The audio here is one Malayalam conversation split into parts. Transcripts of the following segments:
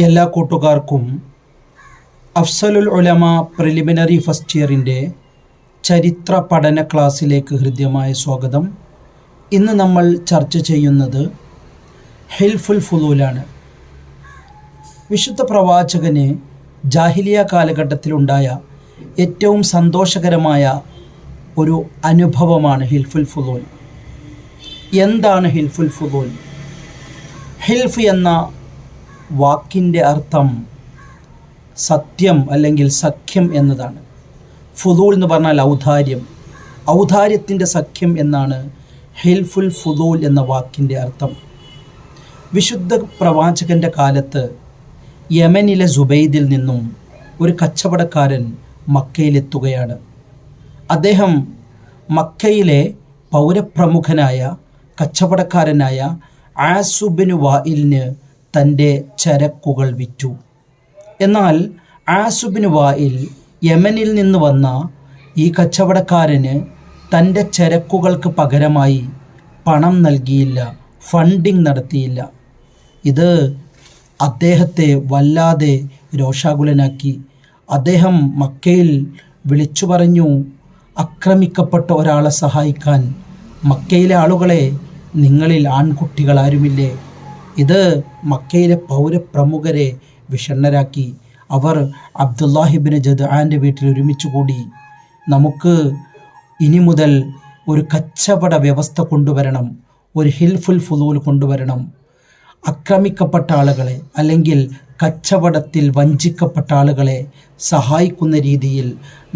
എല്ലാ കൂട്ടുകാർക്കും അഫ്സലുൽ ഉലമ പ്രിലിമിനറി ഫസ്റ്റ് ഇയറിൻ്റെ ചരിത്ര പഠന ക്ലാസ്സിലേക്ക് ഹൃദ്യമായ സ്വാഗതം. ഇന്ന് നമ്മൾ ചർച്ച ചെയ്യുന്നത് ഹിൽഫുൽ ഫുളൂലാണ്. വിശുദ്ധ പ്രവാചകന് ജാഹിലിയ കാലഘട്ടത്തിലുണ്ടായ ഏറ്റവും സന്തോഷകരമായ ഒരു അനുഭവമാണ് ഹിൽഫുൽ ഫുളൂൽ. എന്താണ് ഹിൽഫുൽ ഫുളൂൽ? ഹിൽഫ് എന്ന വാക്കിൻ്റെ അർത്ഥം സത്യം അല്ലെങ്കിൽ സഖ്യം എന്നതാണ്. ഫുളൂൽ എന്ന് പറഞ്ഞാൽ ഔദാര്യം, ഔദാര്യത്തിൻ്റെ സഖ്യം എന്നാണ് ഹിൽഫുൽ ഫുളൂൽ എന്ന വാക്കിൻ്റെ അർത്ഥം. വിശുദ്ധ പ്രവാചകൻ്റെ കാലത്ത് യമനിലെ സുബൈദിൽ നിന്നും ഒരു കച്ചവടക്കാരൻ മക്കയിലെത്തുകയാണ്. അദ്ദേഹം മക്കയിലെ പൗരപ്രമുഖനായ കച്ചവടക്കാരനായ ആസുബിന് വായിലിന് തൻ്റെ ചരക്കുകൾ വിറ്റു. എന്നാൽ ആസുബിന് വായിൽ യമനിൽ നിന്ന് വന്ന ഈ കച്ചവടക്കാരന് തൻ്റെ ചരക്കുകൾക്ക് പകരമായി പണം നൽകിയില്ല, ഫണ്ടിങ് നടത്തിയില്ല. ഇത് അദ്ദേഹത്തെ വല്ലാതെ രോഷാകുലനാക്കി. അദ്ദേഹം മക്കയിൽ വിളിച്ചു പറഞ്ഞു, ആക്രമിക്കപ്പെട്ട ഒരാളെ സഹായിക്കാൻ മക്കയിലെ ആളുകളെ, നിങ്ങളിൽ ആൺകുട്ടികൾ ആരുമില്ലേ? ഇത് മക്കയിലെ പൗരപ്രമുഖരെ വിഷണ്ണരാക്കി. അവർ അബ്ദുല്ലാഹിബ്നു ജദ്ആൻ്റെ വീട്ടിൽ ഒരുമിച്ച് കൂടി, നമുക്ക് ഇനി മുതൽ ഒരു കച്ചവട വ്യവസ്ഥ കൊണ്ടുവരണം, ഒരു ഹിൽഫുൽ ഫുളൂൽ കൊണ്ടുവരണം. ആക്രമിക്കപ്പെട്ട ആളുകളെ അല്ലെങ്കിൽ കച്ചവടത്തിൽ വഞ്ചിക്കപ്പെട്ട ആളുകളെ സഹായിക്കുന്ന രീതിയിൽ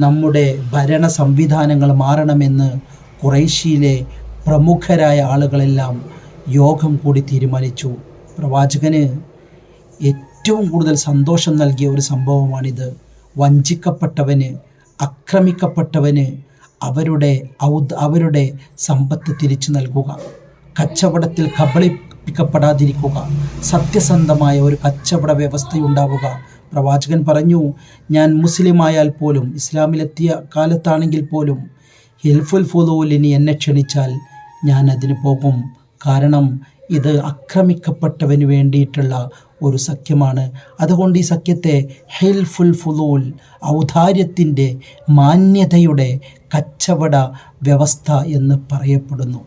നമ്മുടെ ഭരണ സംവിധാനങ്ങൾ മാറണമെന്ന് ഖുറൈശിയിലെ പ്രമുഖരായ ആളുകളെല്ലാം യോഗം കൂടി തീരുമാനിച്ചു. പ്രവാചകന് ഏറ്റവും കൂടുതൽ സന്തോഷം നൽകിയ ഒരു സംഭവമാണിത്. വഞ്ചിക്കപ്പെട്ടവന്, ആക്രമിക്കപ്പെട്ടവന് അവരുടെ സമ്പത്ത് തിരിച്ചു നൽകുക, കച്ചവടത്തിൽ കബളിപ്പിക്കപ്പെടാതിരിക്കുക, സത്യസന്ധമായ ഒരു കച്ചവട വ്യവസ്ഥയുണ്ടാവുക. പ്രവാചകൻ പറഞ്ഞു, ഞാൻ മുസ്ലിമായാൽ പോലും, ഇസ്ലാമിലെത്തിയ കാലത്താണെങ്കിൽ പോലും ഹിൽഫുൽ ഫുളൂലിന് എന്നെ ക്ഷണിച്ചാൽ ഞാൻ അതിന് പോകും. കാരണം ഇത് ആക്രമിക്കപ്പെട്ടവന് വേണ്ടിയിട്ടുള്ള ഒരു സഖ്യമാണ്. അതുകൊണ്ട് ഈ സഖ്യത്തെ ഹിൽഫുൽ ഫുളൂൽ, ഔദാര്യത്തിൻ്റെ, മാന്യതയുടെ കച്ചവട വ്യവസ്ഥ എന്ന് പറയപ്പെടുന്നു.